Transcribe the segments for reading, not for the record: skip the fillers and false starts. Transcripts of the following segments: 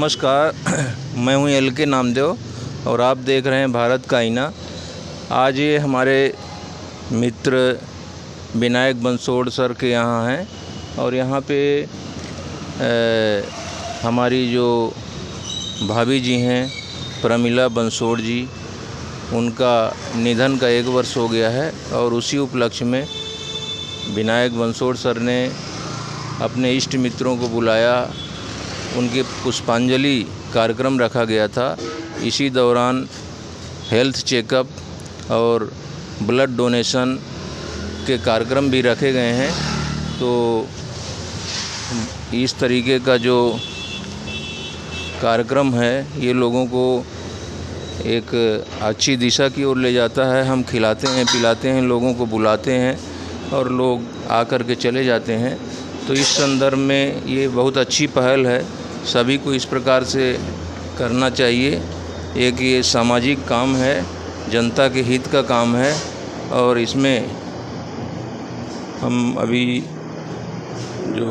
नमस्कार। मैं हूं LK नामदेव और आप देख रहे हैं भारत का आईना। आज ये हमारे मित्र विनायक बंसोड़ सर के यहाँ हैं और यहाँ पे हमारी जो भाभी जी हैं प्रमिला बंसोड़ जी, उनका निधन का 1 वर्ष हो गया है और उसी उपलक्ष्य में विनायक बंसोड़ सर ने अपने इष्ट मित्रों को बुलाया। उनके पुष्पांजलि कार्यक्रम रखा गया था। इसी दौरान हेल्थ चेकअप और ब्लड डोनेशन के कार्यक्रम भी रखे गए हैं। तो इस तरीके का जो कार्यक्रम है ये लोगों को एक अच्छी दिशा की ओर ले जाता है। हम खिलाते हैं, पिलाते हैं, लोगों को बुलाते हैं और लोग आकर के चले जाते हैं। तो इस संदर्भ में ये बहुत अच्छी पहल है, सभी को इस प्रकार से करना चाहिए। एक ये सामाजिक काम है, जनता के हित का काम है और इसमें हम अभी जो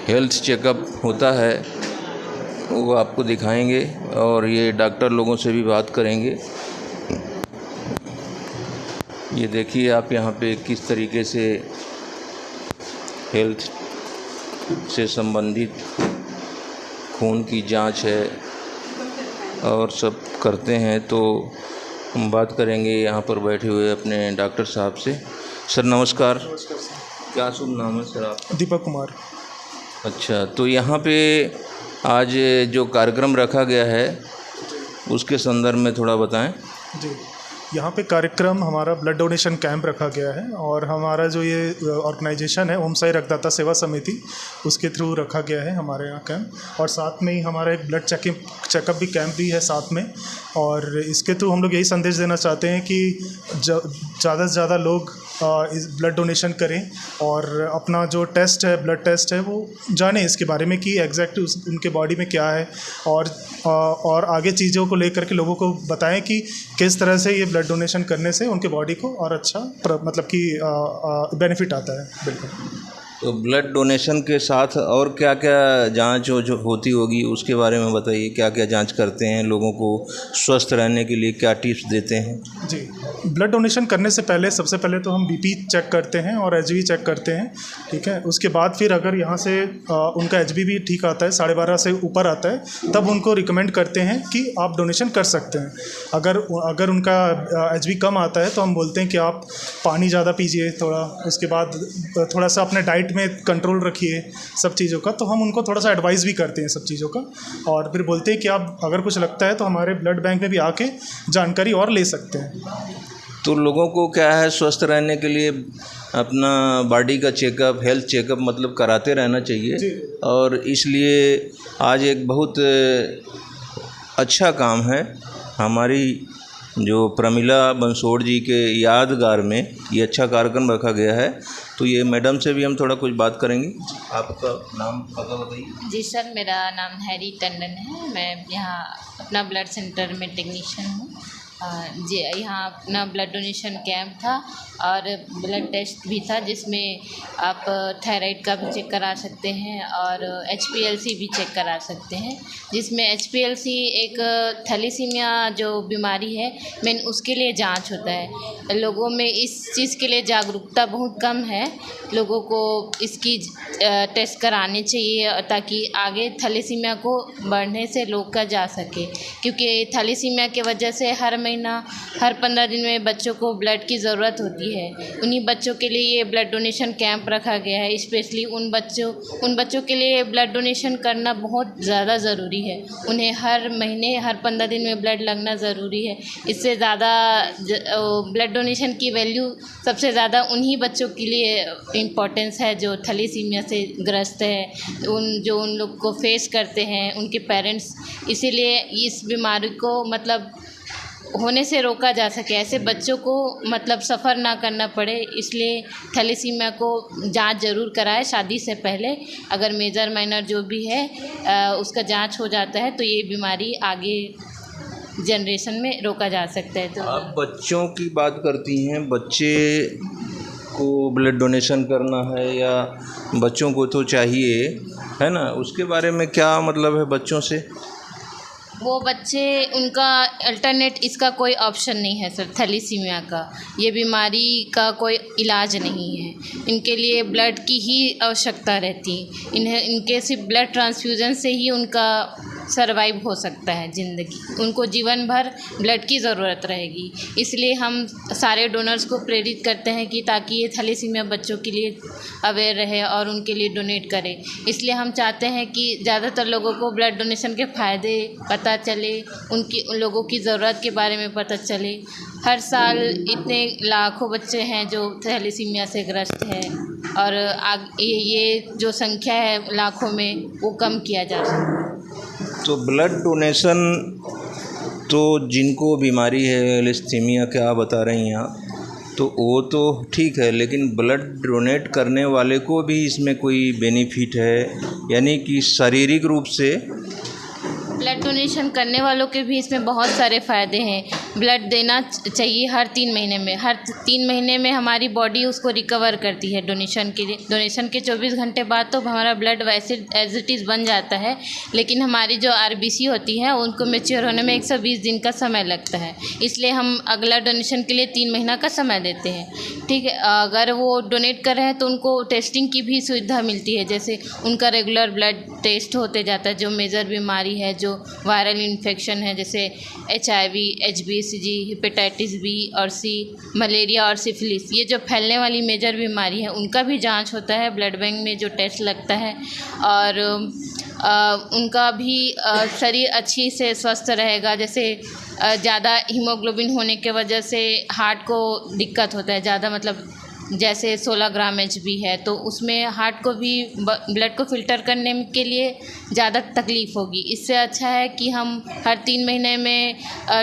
हेल्थ चेकअप होता है वो आपको दिखाएंगे और ये डॉक्टर लोगों से भी बात करेंगे। ये देखिए आप यहाँ पे किस तरीके से हेल्थ से संबंधित खून की जांच है और सब करते हैं। तो हम बात करेंगे यहाँ पर बैठे हुए अपने डॉक्टर साहब से। सर नमस्कार। क्या शुभ नाम है सर आपका? दीपक कुमार। अच्छा, तो यहाँ पे आज जो कार्यक्रम रखा गया है उसके संदर्भ में थोड़ा बताएं। जी, यहाँ पे कार्यक्रम हमारा ब्लड डोनेशन कैंप रखा गया है और हमारा जो ये ऑर्गेनाइजेशन है ओम साई रक्तदाता सेवा समिति, उसके थ्रू रखा गया है हमारे यहाँ कैंप। और साथ में ही हमारा एक ब्लड चेकअप भी कैंप भी है साथ में। और इसके थ्रू हम लोग यही संदेश देना चाहते हैं कि ज़्यादा से ज़्यादा लोग इस ब्लड डोनेशन करें और अपना जो टेस्ट है, ब्लड टेस्ट है, वो जानें इसके बारे में कि एग्जैक्ट उनके बॉडी में क्या है और आगे चीज़ों को लेकर के लोगों को बताएं कि किस तरह से ये ब्लड डोनेशन करने से उनके बॉडी को और अच्छा मतलब कि बेनिफिट आता है। बिल्कुल। तो ब्लड डोनेशन के साथ और क्या क्या जांच जो होती होगी उसके बारे में बताइए। क्या क्या जांच करते हैं, लोगों को स्वस्थ रहने के लिए क्या टिप्स देते हैं? जी, ब्लड डोनेशन करने से पहले सबसे पहले तो हम BP चेक करते हैं और HB चेक करते हैं, ठीक है। उसके बाद फिर अगर यहाँ से उनका HB भी ठीक आता है, 12.5 से ऊपर आता है, तब उनको रिकमेंड करते हैं कि आप डोनेशन कर सकते हैं। अगर उनका HB कम आता है तो हम बोलते हैं कि आप पानी ज़्यादा पीजिए थोड़ा, उसके बाद थोड़ा सा अपने डाइट में कंट्रोल रखिए सब चीज़ों का। तो हम उनको थोड़ा सा एडवाइस भी करते हैं सब चीज़ों का और फिर बोलते हैं कि आप अगर कुछ लगता है तो हमारे ब्लड बैंक में भी आके जानकारी और ले सकते हैं। तो लोगों को क्या है, स्वस्थ रहने के लिए अपना बॉडी का चेकअप, हेल्थ चेकअप मतलब कराते रहना चाहिए। और इसलिए आज एक बहुत अच्छा काम है, हमारी जो प्रमिला बंसोड़ जी के यादगार में ये अच्छा कार्यक्रम रखा गया है। तो ये मैडम से भी हम थोड़ा कुछ बात करेंगे। आपका नाम पता बताइए। जी सर, मेरा नाम हैरी टंडन है। मैं यहाँ अपना ब्लड सेंटर में टेक्नीशियन हूँ। जी, यहाँ अपना ब्लड डोनेशन कैंप था और ब्लड टेस्ट भी था, जिसमें आप थायराइड का भी चेक करा सकते हैं और HPLC भी चेक करा सकते हैं। जिसमें HPLC एक थैलेसीमिया जो बीमारी है मेन, उसके लिए जांच होता है। लोगों में इस चीज़ के लिए जागरूकता बहुत कम है। लोगों को इसकी टेस्ट कराने चाहिए ताकि आगे थैलेसीमिया को बढ़ने से रोका जा सके, क्योंकि थैलेसीमिया की वजह से हर 15 दिन में बच्चों को ब्लड की ज़रूरत होती है। उन्हीं बच्चों के लिए ये ब्लड डोनेशन कैंप रखा गया है। स्पेशली उन बच्चों के लिए ब्लड डोनेशन करना बहुत ज़्यादा ज़रूरी है। उन्हें हर महीने, हर 15 दिन में ब्लड लगना ज़रूरी है। इससे ज़्यादा ब्लड डोनेशन की वैल्यू सबसे ज़्यादा उन्हीं बच्चों के लिए इम्पोर्टेंस है जो थैलेसीमिया से ग्रस्त है, जो उन लोग को फेस करते हैं उनके पेरेंट्स। इसीलिए इस बीमारी को मतलब होने से रोका जा सके, ऐसे बच्चों को मतलब सफ़र ना करना पड़े, इसलिए थैलेसीमिया को जांच ज़रूर कराए शादी से पहले। अगर मेजर माइनर जो भी है उसका जांच हो जाता है तो ये बीमारी आगे जनरेशन में रोका जा सकता है। तो आप बच्चों की बात करती हैं, बच्चे को ब्लड डोनेशन करना है या बच्चों को तो चाहिए है ना, उसके बारे में क्या मतलब है बच्चों से? वो बच्चे उनका अल्टरनेट इसका कोई ऑप्शन नहीं है सर। थैलीसीमिया का ये बीमारी का कोई इलाज नहीं है, इनके लिए ब्लड की ही आवश्यकता रहती। इनके सिर्फ ब्लड ट्रांसफ्यूज़न से ही उनका सर्वाइव हो सकता है ज़िंदगी, उनको जीवन भर ब्लड की ज़रूरत रहेगी। इसलिए हम सारे डोनर्स को प्रेरित करते हैं कि ताकि ये थैलेसीमिया बच्चों के लिए अवेयर रहे और उनके लिए डोनेट करें। इसलिए हम चाहते हैं कि ज़्यादातर लोगों को ब्लड डोनेशन के फ़ायदे पता चले, उन लोगों की ज़रूरत के बारे में पता चले। हर साल इतने लाखों बच्चे हैं जो थैलेसीमिया से ग्रस्त हैं और ये जो संख्या है लाखों में वो कम किया जा सकता है। तो ब्लड डोनेशन तो जिनको बीमारी है थैलेसीमिया क्या आप बता रही हैं आप, तो वो तो ठीक है, लेकिन ब्लड डोनेट करने वाले को भी इसमें कोई बेनिफिट है, यानी कि शारीरिक रूप से ब्लड डोनेशन करने वालों के भी इसमें बहुत सारे फ़ायदे हैं। ब्लड देना चाहिए हर 3 महीने में। हर 3 महीने में हमारी बॉडी उसको रिकवर करती है डोनेशन के लिए। डोनेशन के 24 घंटे बाद तो हमारा ब्लड वैसे एज इट इज़ बन जाता है, लेकिन हमारी जो आरबीसी होती है उनको मैच्योर होने में 120 दिन का समय लगता है। इसलिए हम अगला डोनेशन के लिए 3 महीना का समय देते हैं। ठीक है, अगर वो डोनेट कर रहे हैं तो उनको टेस्टिंग की भी सुविधा मिलती है, जैसे उनका रेगुलर ब्लड टेस्ट होते जाता है। जो मेजर बीमारी है, जो वायरल इन्फेक्शन है, जैसे HIV, HBsAg, हेपेटाइटिस B और C, मलेरिया और सिफिलिस, ये जो फैलने वाली मेजर बीमारी है उनका भी जांच होता है ब्लड बैंक में, जो टेस्ट लगता है। और उनका भी शरीर अच्छी से स्वस्थ रहेगा। जैसे ज़्यादा हीमोग्लोबिन होने के वजह से हार्ट को दिक्कत होता है ज़्यादा, मतलब जैसे 16 ग्राम HB है तो उसमें हार्ट को भी ब्लड को फ़िल्टर करने के लिए ज़्यादा तकलीफ़ होगी। इससे अच्छा है कि हम हर 3 महीने में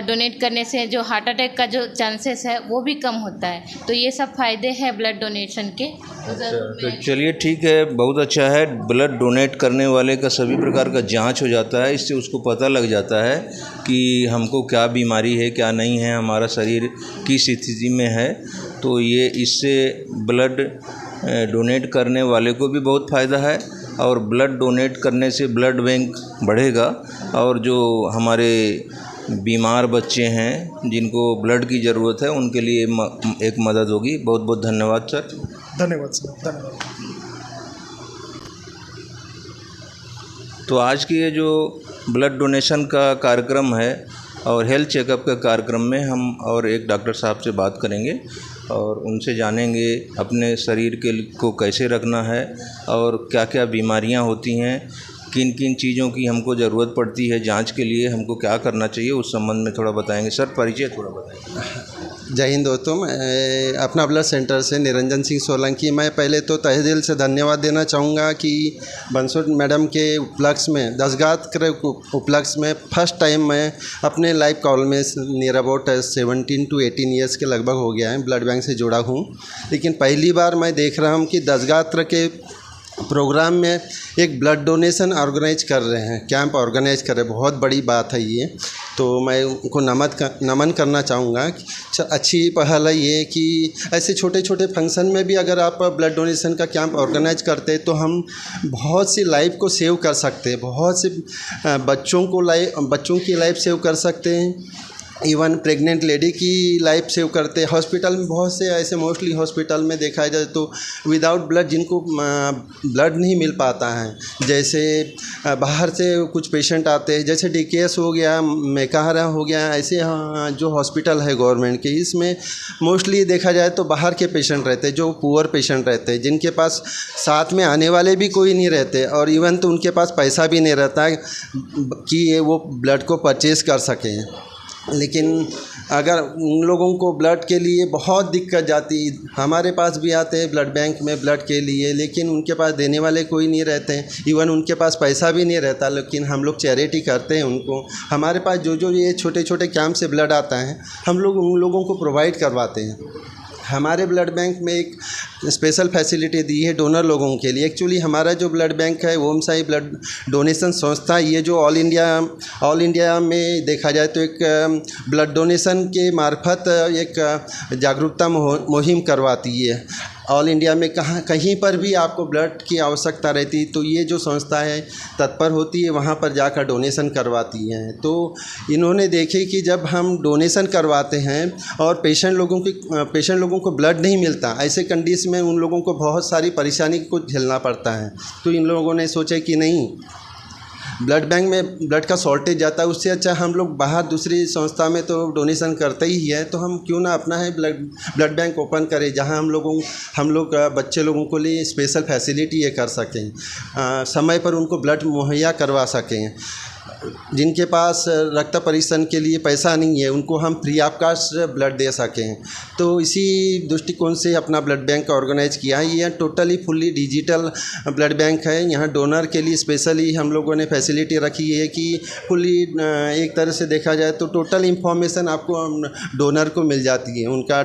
डोनेट करने से जो हार्ट अटैक का जो चांसेस है वो भी कम होता है। तो ये सब फ़ायदे हैं ब्लड डोनेशन के। तो चलिए ठीक है, बहुत अच्छा है। ब्लड डोनेट करने वाले का सभी प्रकार का जांच हो जाता है, इससे उसको पता लग जाता है कि हमको क्या बीमारी है, क्या नहीं है, हमारा शरीर किस स्थिति में है। तो ये इससे ब्लड डोनेट करने वाले को भी बहुत फ़ायदा है, और ब्लड डोनेट करने से ब्लड बैंक बढ़ेगा, और जो हमारे बीमार बच्चे हैं जिनको ब्लड की ज़रूरत है उनके लिए एक मदद होगी। बहुत बहुत धन्यवाद सर। धन्यवाद सर, धन्यवाद। तो आज की ये जो ब्लड डोनेशन का कार्यक्रम है और हेल्थ चेकअप का कार्यक्रम में हम और एक डॉक्टर साहब से बात करेंगे और उनसे जानेंगे अपने शरीर को कैसे रखना है और क्या क्या बीमारियां होती हैं, किन किन चीज़ों की हमको ज़रूरत पड़ती है जांच के लिए, हमको क्या करना चाहिए, उस संबंध में थोड़ा बताएंगे। सर परिचय थोड़ा बताएंगे। जय हिंद दोस्तों, मैं अपना ब्लड सेंटर से निरंजन सिंह सोलंकी। मैं पहले तो तहे दिल से धन्यवाद देना चाहूँगा कि बंसोड़ मैडम के उपलक्ष्य में 10 गात्र उपलक्ष्य में फर्स्ट टाइम मैं अपने लाइफ कॉल में नियर अबाउट 17 to 18 ईयर्स के लगभग हो गया है ब्लड बैंक से जुड़ा हूँ। लेकिन पहली बार मैं देख रहा हूँ कि 10 गात्र के प्रोग्राम में एक ब्लड डोनेशन ऑर्गेनाइज कर रहे हैं, कैंप ऑर्गेनाइज कर रहे हैं। बहुत बड़ी बात है ये, तो मैं उनको नमन करना चाहूँगा। अच्छी पहल है ये कि ऐसे छोटे छोटे फंक्शन में भी अगर आप ब्लड डोनेशन का कैंप ऑर्गेनाइज करते हैं तो हम बहुत सी लाइफ को सेव कर सकते हैं, बहुत से बच्चों की लाइफ सेव कर सकते हैं, इवन प्रेग्नेंट लेडी की लाइफ सेव करते हैं। हॉस्पिटल में बहुत से ऐसे मोस्टली हॉस्पिटल में देखा जाए तो विदाउट ब्लड जिनको ब्लड नहीं मिल पाता है, जैसे बाहर से कुछ पेशेंट आते हैं, जैसे DKS हो गया, मेकाहारा हो गया, ऐसे जो हॉस्पिटल है गवर्नमेंट के, इसमें मोस्टली देखा जाए तो बाहर के पेशेंट रहते हैं, जो पुअर पेशेंट रहते हैं, जिनके पास साथ में आने वाले भी कोई नहीं रहते, और इवन तो उनके पास पैसा भी नहीं रहता है कि वो ब्लड को परचेज़ कर सकें। लेकिन अगर उन लोगों को ब्लड के लिए बहुत दिक्कत जाती, हमारे पास भी आते हैं ब्लड बैंक में ब्लड के लिए, लेकिन उनके पास देने वाले कोई नहीं रहते हैं, इवन उनके पास पैसा भी नहीं रहता। लेकिन हम लोग चैरिटी करते हैं उनको, हमारे पास जो ये छोटे छोटे कैंप से ब्लड आता है हम लोग उन लोगों को प्रोवाइड करवाते हैं। हमारे ब्लड बैंक में एक स्पेशल फैसिलिटी दी है डोनर लोगों के लिए। एक्चुअली हमारा जो ब्लड बैंक है ओम साई ब्लड डोनेशन संस्था, ये जो ऑल इंडिया में देखा जाए तो एक ब्लड डोनेशन के मार्फत एक जागरूकता मुहिम करवाती है। ऑल इंडिया में कहीं पर भी आपको ब्लड की आवश्यकता रहती तो ये जो संस्था है तत्पर होती है, वहाँ पर जाकर डोनेशन करवाती हैं। तो इन्होंने देखे कि जब हम डोनेशन करवाते हैं और पेशेंट लोगों को ब्लड नहीं मिलता, ऐसे कंडीशन में उन लोगों को बहुत सारी परेशानी को झेलना पड़ता है। तो इन लोगों ने सोचा कि नहीं, ब्लड बैंक में ब्लड का शॉर्टेज जाता है, उससे अच्छा हम लोग बाहर दूसरी संस्था में तो डोनेशन करते ही है, तो हम क्यों ना अपना है ब्लड बैंक ओपन करें, जहां हम लोग बच्चे लोगों को लिए स्पेशल फैसिलिटी ये कर सकें, समय पर उनको ब्लड मुहैया करवा सकें। जिनके पास रक्त परीक्षण के लिए पैसा नहीं है उनको हम फ्री ऑफ कास्ट ब्लड दे सकें। तो इसी दृष्टिकोण से अपना ब्लड बैंक ऑर्गेनाइज किया है। ये totally fully digital blood bank है। यहाँ डोनर के लिए स्पेशली हम लोगों ने फैसिलिटी रखी है कि फुल्ली एक तरह से देखा जाए तो टोटल इन्फॉर्मेशन आपको डोनर को मिल जाती है। उनका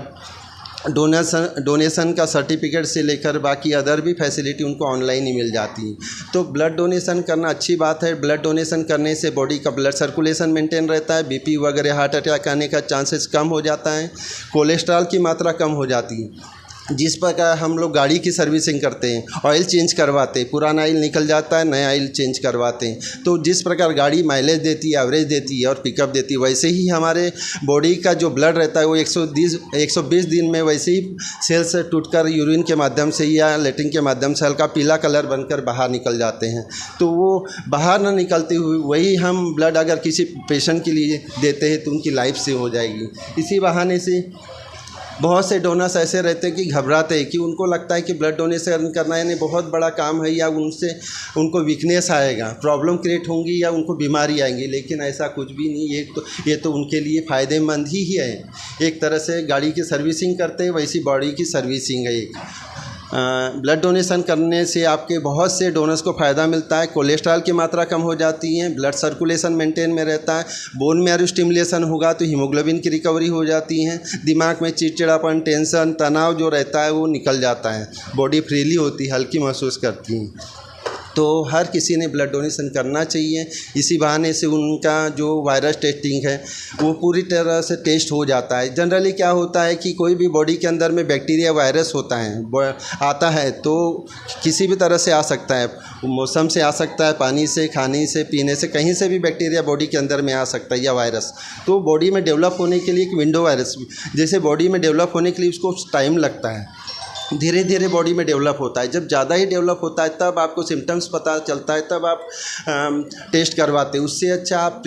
डोनेशन का सर्टिफिकेट से लेकर बाकी अदर भी फैसिलिटी उनको ऑनलाइन ही मिल जाती है। तो ब्लड डोनेशन करना अच्छी बात है। ब्लड डोनेशन करने से बॉडी का ब्लड सर्कुलेशन मेंटेन रहता है, बीपी वगैरह हार्ट अटैक आने का चांसेस कम हो जाता है, कोलेस्ट्रॉल की मात्रा कम हो जाती है। जिस प्रकार हम लोग गाड़ी की सर्विसिंग करते हैं, ऑयल चेंज करवाते हैं, पुराना ऑयल निकल जाता है, नया ऑयल चेंज करवाते हैं, तो जिस प्रकार गाड़ी माइलेज देती है, एवरेज देती है और पिकअप देती है, वैसे ही हमारे बॉडी का जो ब्लड रहता है वो 120 दिन में वैसे ही सेल्स टूटकर यूरिन के माध्यम से या लेटरिन के माध्यम से हल्का पीला कलर बनकर बाहर निकल जाते हैं। तो वो बाहर ना निकलते हुए वही हम ब्लड अगर किसी पेशेंट के लिए देते हैं तो उनकी लाइफ सेव हो जाएगी। इसी बहाने से बहुत से डोनर्स ऐसे रहते हैं कि घबराते हैं कि उनको लगता है कि ब्लड डोनेशन करना यानी बहुत बड़ा काम है, या उनको वीकनेस आएगा, प्रॉब्लम क्रिएट होंगी या उनको बीमारी आएंगी। लेकिन ऐसा कुछ भी नहीं। ये तो उनके लिए फ़ायदेमंद ही है। एक तरह से गाड़ी की सर्विसिंग करते हैं वैसी बॉडी की सर्विसिंग है एक। ब्लड डोनेशन करने से आपके बहुत से डोनर्स को फ़ायदा मिलता है। कोलेस्ट्रॉल की मात्रा कम हो जाती है, ब्लड सर्कुलेशन मेंटेन में रहता है, बोन मैरो स्टिमुलेशन होगा तो हीमोग्लोबिन की रिकवरी हो जाती है, दिमाग में चिड़चिड़ापन, टेंशन, तनाव जो रहता है वो निकल जाता है, बॉडी फ्रीली होती है, हल्की महसूस करती है। तो हर किसी ने ब्लड डोनेशन करना चाहिए। इसी बहाने से उनका जो वायरस टेस्टिंग है वो पूरी तरह से टेस्ट हो जाता है। जनरली क्या होता है कि कोई भी बॉडी के अंदर में बैक्टीरिया वायरस आता है तो किसी भी तरह से आ सकता है, मौसम से आ सकता है, पानी से, खाने से, पीने से, कहीं से भी बैक्टीरिया बॉडी के अंदर में आ सकता है या वायरस। तो बॉडी में डेवलप होने के लिए एक विंडो वायरस जैसे बॉडी में डेवलप होने के लिए उसको टाइम लगता है, धीरे धीरे बॉडी में डेवलप होता है। जब ज़्यादा ही डेवलप होता है तब आपको सिम्टम्स पता चलता है, तब आप टेस्ट करवाते हैं। उससे अच्छा आप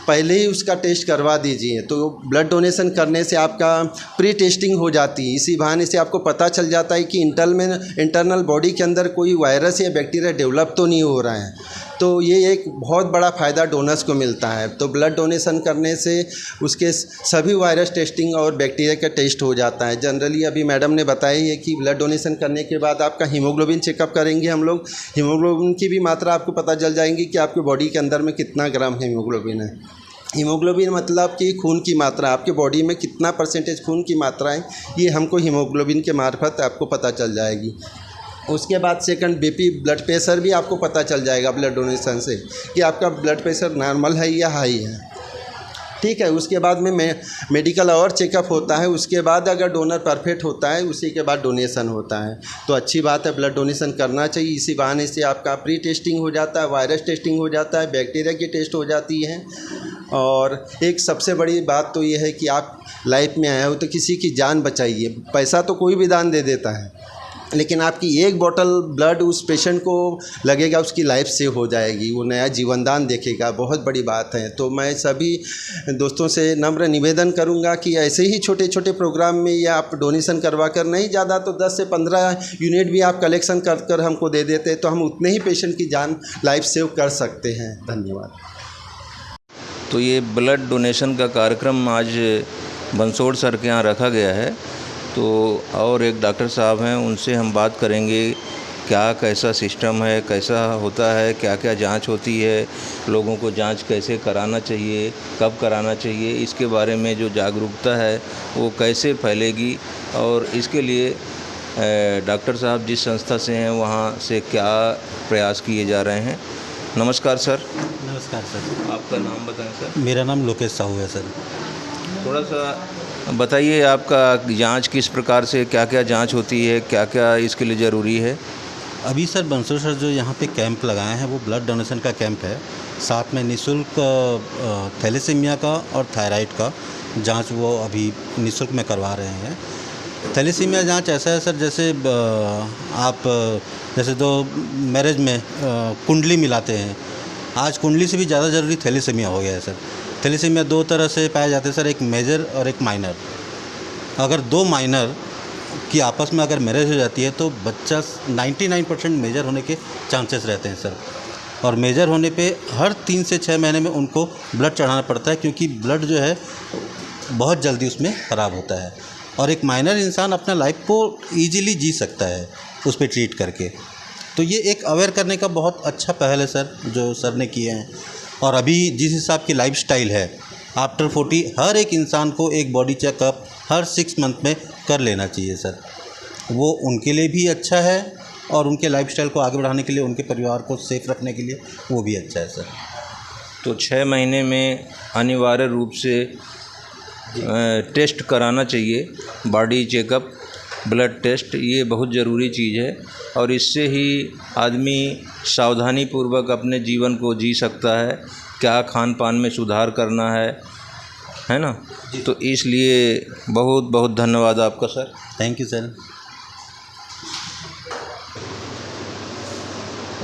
पहले ही उसका टेस्ट करवा दीजिए। तो ब्लड डोनेशन करने से आपका प्री टेस्टिंग हो जाती है। इसी बहाने से आपको पता चल जाता है कि इंटरनल बॉडी के अंदर कोई वायरस या बैक्टीरिया डेवलप तो नहीं हो रहा है। तो ये एक बहुत बड़ा फ़ायदा डोनर्स को मिलता है। तो ब्लड डोनेशन करने से उसके सभी वायरस टेस्टिंग और बैक्टीरिया का टेस्ट हो जाता है। जनरली अभी मैडम ने बताया है कि ब्लड डोनेशन करने के बाद आपका हीमोग्लोबिन चेकअप करेंगे हम लोग। हीमोग्लोबिन की भी मात्रा आपको पता चल जाएगी कि आपके बॉडी के अंदर में कितना ग्राम हीमोग्लोबिन है। हीमोग्लोबिन मतलब कि खून की मात्रा, आपके बॉडी में कितना परसेंटेज खून की मात्रा है, ये हमको हीमोग्लोबिन के मार्फत आपको पता चल जाएगी। उसके बाद सेकंड बीपी, ब्लड प्रेशर भी आपको पता चल जाएगा ब्लड डोनेशन से कि आपका ब्लड प्रेशर नॉर्मल है या हाई है। ठीक है। उसके बाद में मेडिकल और चेकअप होता है। उसके बाद अगर डोनर परफेक्ट होता है उसी के बाद डोनेशन होता है। तो अच्छी बात है, ब्लड डोनेशन करना चाहिए। इसी बहाने से आपका प्री टेस्टिंग हो जाता है, वायरस टेस्टिंग हो जाता है, बैक्टीरिया की टेस्ट हो जाती है। और एक सबसे बड़ी बात तो ये है कि आप लाइफ में आए हो तो किसी की जान बचाइए। पैसा तो कोई भी दान दे देता है, लेकिन आपकी एक बोतल ब्लड उस पेशेंट को लगेगा, उसकी लाइफ सेव हो जाएगी, वो नया जीवनदान देखेगा। बहुत बड़ी बात है। तो मैं सभी दोस्तों से नम्र निवेदन करूंगा कि ऐसे ही छोटे छोटे प्रोग्राम में या आप डोनेशन करवा कर, नहीं ज़्यादा तो 10 से 15 यूनिट भी आप कलेक्शन कर हमको दे देते तो हम उतने ही पेशेंट की जान लाइफ सेव कर सकते हैं। धन्यवाद। तो ये ब्लड डोनेशन का कार्यक्रम आज बंसोड़ सर के यहाँ रखा गया है। तो और एक डॉक्टर साहब हैं, उनसे हम बात करेंगे क्या कैसा सिस्टम है, कैसा होता है, क्या क्या जांच होती है, लोगों को जांच कैसे कराना चाहिए, कब कराना चाहिए, इसके बारे में जो जागरूकता है वो कैसे फैलेगी और इसके लिए डॉक्टर साहब जिस संस्था से हैं वहाँ से क्या प्रयास किए जा रहे हैं। नमस्कार सर। नमस्कार सर। आपका नाम बताएं सर। मेरा नाम लोकेश साहू है सर। थोड़ा सा बताइए, आपका जांच किस प्रकार से, क्या क्या जांच होती है, क्या क्या इसके लिए ज़रूरी है? अभी सर बंसोड़ सर जो यहाँ पे कैंप लगाए हैं वो ब्लड डोनेशन का कैंप है। साथ में निःशुल्क थैलेसीमिया का और थायराइड का जांच वो अभी निःशुल्क में करवा रहे हैं। थैलेसीमिया जांच ऐसा है सर, जैसे आप जैसे दो मैरिज में कुंडली मिलाते हैं, आज कुंडली से भी ज़्यादा ज़रूरी थैलेसीमिया हो गया है सर। थैलेसीमिया दो तरह से पाए जाते हैं सर, एक मेजर और एक माइनर। अगर दो माइनर की आपस में अगर मैरिज हो जाती है तो बच्चा 99% मेजर होने के चांसेस रहते हैं सर। और मेजर होने पे हर 3 से 6 महीने में उनको ब्लड चढ़ाना पड़ता है, क्योंकि ब्लड जो है बहुत जल्दी उसमें ख़राब होता है। और एक माइनर इंसान अपना लाइफ को ईजिली जी सकता है उस पर ट्रीट करके। तो ये एक अवेयर करने का बहुत अच्छा पहल है सर, जो सर ने किए हैं। और अभी जिस हिसाब की लाइफस्टाइल है, आफ्टर 40 हर एक इंसान को एक बॉडी चेकअप हर 6 मंथ में कर लेना चाहिए सर। वो उनके लिए भी अच्छा है और उनके लाइफस्टाइल को आगे बढ़ाने के लिए, उनके परिवार को सेफ रखने के लिए वो भी अच्छा है सर। तो 6 महीने में अनिवार्य रूप से टेस्ट कराना चाहिए, बॉडी चेकअप, ब्लड टेस्ट, ये बहुत ज़रूरी चीज़ है। और इससे ही आदमी सावधानी पूर्वक अपने जीवन को जी सकता है, क्या खान पान में सुधार करना है ना। तो इसलिए बहुत बहुत धन्यवाद आपका sir. Thank you sir.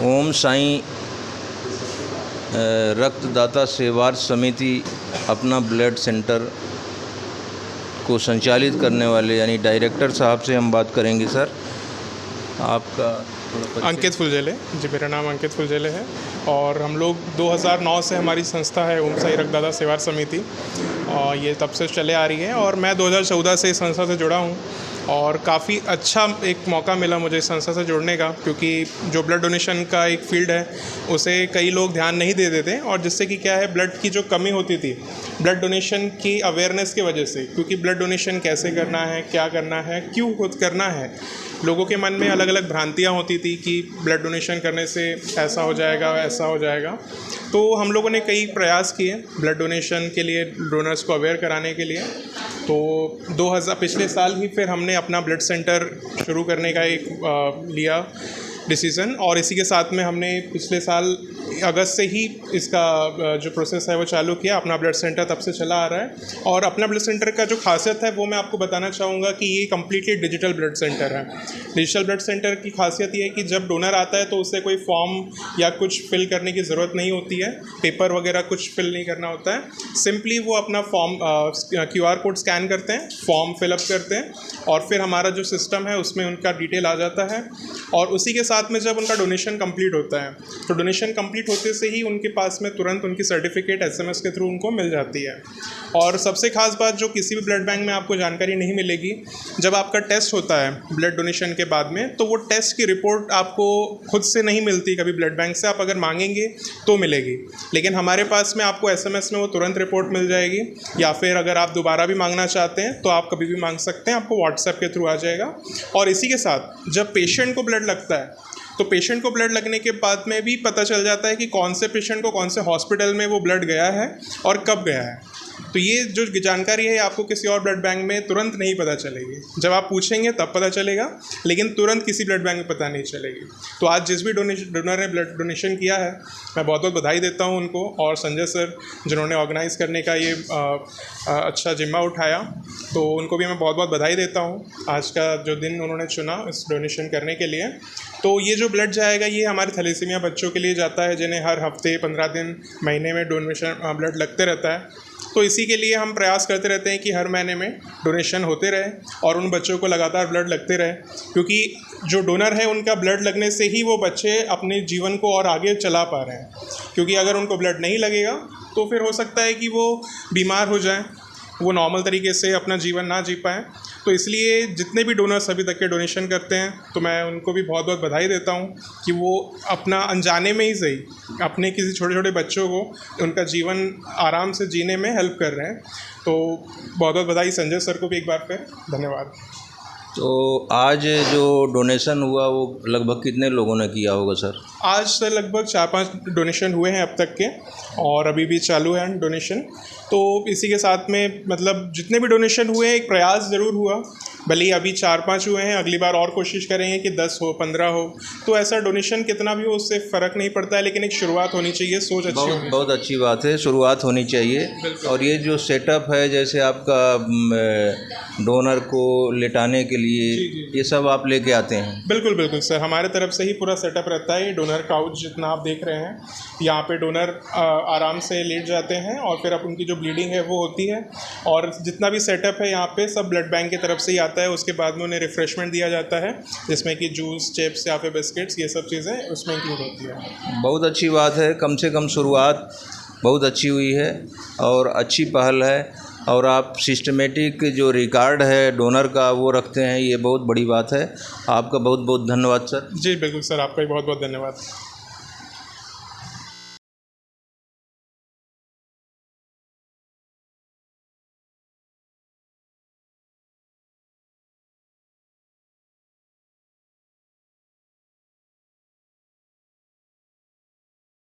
Om Sai Raktdata Seva समिति अपना ब्लड सेंटर को संचालित करने वाले यानी डायरेक्टर साहब से हम बात करेंगे। सर, आपका अंकित फुलझेले जी, मेरा नाम अंकित फुलझेले है और हम लोग 2009 से हमारी संस्था है ओम साईं रक्तदाता सेवा समिति, और ये तब से चले आ रही है। और मैं 2014 से इस संस्था से जुड़ा हूँ और काफ़ी अच्छा एक मौका मिला मुझे इस संस्था से जुड़ने का, क्योंकि जो ब्लड डोनेशन का एक फ़ील्ड है उसे कई लोग ध्यान नहीं दे देते, और जिससे कि क्या है, ब्लड की जो कमी होती थी ब्लड डोनेशन की अवेयरनेस की वजह से, क्योंकि ब्लड डोनेशन कैसे करना है, क्या करना है, क्यों खुद करना है, लोगों के मन में अलग अलग भ्रांतियाँ होती थी कि ब्लड डोनेशन करने से ऐसा हो जाएगा, ऐसा हो जाएगा। तो हम लोगों ने कई प्रयास किए ब्लड डोनेशन के लिए, डोनर्स को अवेयर कराने के लिए। तो पिछले साल ही फिर हमने अपना ब्लड सेंटर शुरू करने का एक लिया डिसीज़न, और इसी के साथ में हमने पिछले साल अगस्त से ही इसका जो प्रोसेस है वो चालू किया। अपना ब्लड सेंटर तब से चला आ रहा है, और अपना ब्लड सेंटर का जो खासियत है वो मैं आपको बताना चाहूँगा कि ये कम्प्लीटली डिजिटल ब्लड सेंटर है। डिजिटल ब्लड सेंटर की खासियत ये है कि जब डोनर आता है तो उसे कोई फॉर्म या कुछ फिल करने की ज़रूरत नहीं होती है, पेपर वगैरह कुछ फिल नहीं करना होता है। सिंपली वो अपना फॉर्म QR कोड स्कैन करते हैं, फॉर्म फिलअप करते हैं, और फिर हमारा जो सिस्टम है उसमें उनका डिटेल आ जाता है। और उसी के साथ में जब उनका डोनेशन कंप्लीट होता है तो डोनेशन कंप्लीट होते से ही उनके पास में तुरंत उनकी सर्टिफिकेट SMS के थ्रू उनको मिल जाती है। और सबसे खास बात जो किसी भी ब्लड बैंक में आपको जानकारी नहीं मिलेगी, जब आपका टेस्ट होता है ब्लड डोनेशन के बाद में, तो वो टेस्ट की रिपोर्ट आपको खुद से नहीं मिलती कभी ब्लड बैंक से, आप अगर मांगेंगे तो मिलेगी। लेकिन हमारे पास में आपको SMS में वो तुरंत रिपोर्ट मिल जाएगी, या फिर अगर आप दोबारा भी मांगना चाहते हैं तो आप कभी भी मांग सकते हैं, आपको WhatsApp के थ्रू आ जाएगा। और इसी के साथ जब पेशेंट को ब्लड लगता है तो पेशेंट को ब्लड लगने के बाद में भी पता चल जाता है कि कौन से पेशेंट को कौन से हॉस्पिटल में वो ब्लड गया है और कब गया है। तो ये जो जानकारी है आपको किसी और ब्लड बैंक में तुरंत नहीं पता चलेगी, जब आप पूछेंगे तब पता चलेगा, लेकिन तुरंत किसी ब्लड बैंक में पता नहीं चलेगी। तो आज जिस भी डोनर ने ब्लड डोनेशन किया है, मैं बहुत बहुत बधाई देता हूँ उनको, और संजय सर जिन्होंने ऑर्गेनाइज़ करने का ये अच्छा जिम्मा उठाया, तो उनको भी मैं बहुत बहुत बधाई देता हूँ आज का जो दिन उन्होंने चुना इस डोनेशन करने के लिए। तो ये जो ब्लड जाएगा ये हमारे थैलेसीमिया बच्चों के लिए जाता है, जिन्हें हर हफ्ते 15 दिन महीने में डोनेशन ब्लड लगते रहता है। तो इसी के लिए हम प्रयास करते रहते हैं कि हर महीने में डोनेशन होते रहे और उन बच्चों को लगातार ब्लड लगते रहे, क्योंकि जो डोनर है उनका ब्लड लगने से ही वो बच्चे अपने जीवन को और आगे चला पा रहे हैं। क्योंकि अगर उनको ब्लड नहीं लगेगा तो फिर हो सकता है कि वो बीमार हो जाएं, वो नॉर्मल तरीके से अपना जीवन ना जी पाएँ। तो इसलिए जितने भी डोनर्स अभी तक के डोनेशन करते हैं, तो मैं उनको भी बहुत बहुत बधाई देता हूँ कि वो अपना अनजाने में ही सही अपने किसी छोटे छोटे बच्चों को उनका जीवन आराम से जीने में हेल्प कर रहे हैं। तो बहुत बहुत बधाई संजय सर को भी एक बार फिर धन्यवाद। तो आज जो डोनेशन हुआ वो लगभग कितने लोगों ने किया होगा सर? आज से लगभग 4-5 डोनेशन हुए हैं अब तक के, और अभी भी चालू है डोनेशन। तो इसी के साथ में मतलब जितने भी डोनेशन हुए हैं, एक प्रयास ज़रूर हुआ, भले ही अभी 4-5 हुए हैं, अगली बार और कोशिश करेंगे कि 10 हो, 15 हो। तो ऐसा डोनेशन कितना भी हो उससे फ़र्क नहीं पड़ता है, लेकिन एक शुरुआत होनी चाहिए, सोच अच्छी होनी बहुत अच्छी बात है, शुरुआत होनी चाहिए। और ये जो सेटअप है, जैसे आपका डोनर को लेटाने के लिए, ये सब आप लेके आते हैं? बिल्कुल बिल्कुल सर, हमारे तरफ से ही पूरा सेटअप रहता है। ये डोनर काउच जितना आप देख रहे हैं, यहाँ पे डोनर आराम से लेट जाते हैं और फिर अब उनकी जो ब्लीडिंग है वो होती है, और जितना भी सेटअप है यहाँ पे सब ब्लड बैंक की तरफ से ही आता है। उसके बाद में उन्हें रिफ़्रेशमेंट दिया जाता है, जिसमें कि जूस, चिप्स या फिर बिस्किट्स, ये सब चीज़ें उसमें इंक्लूड होती है। बहुत अच्छी बात है, कम से कम शुरुआत बहुत अच्छी हुई है और अच्छी पहल है। और आप सिस्टमेटिक जो रिकॉर्ड है डोनर का वो रखते हैं, ये बहुत बड़ी बात है। आपका बहुत बहुत धन्यवाद सर। जी बिल्कुल सर, आपका भी बहुत बहुत धन्यवाद।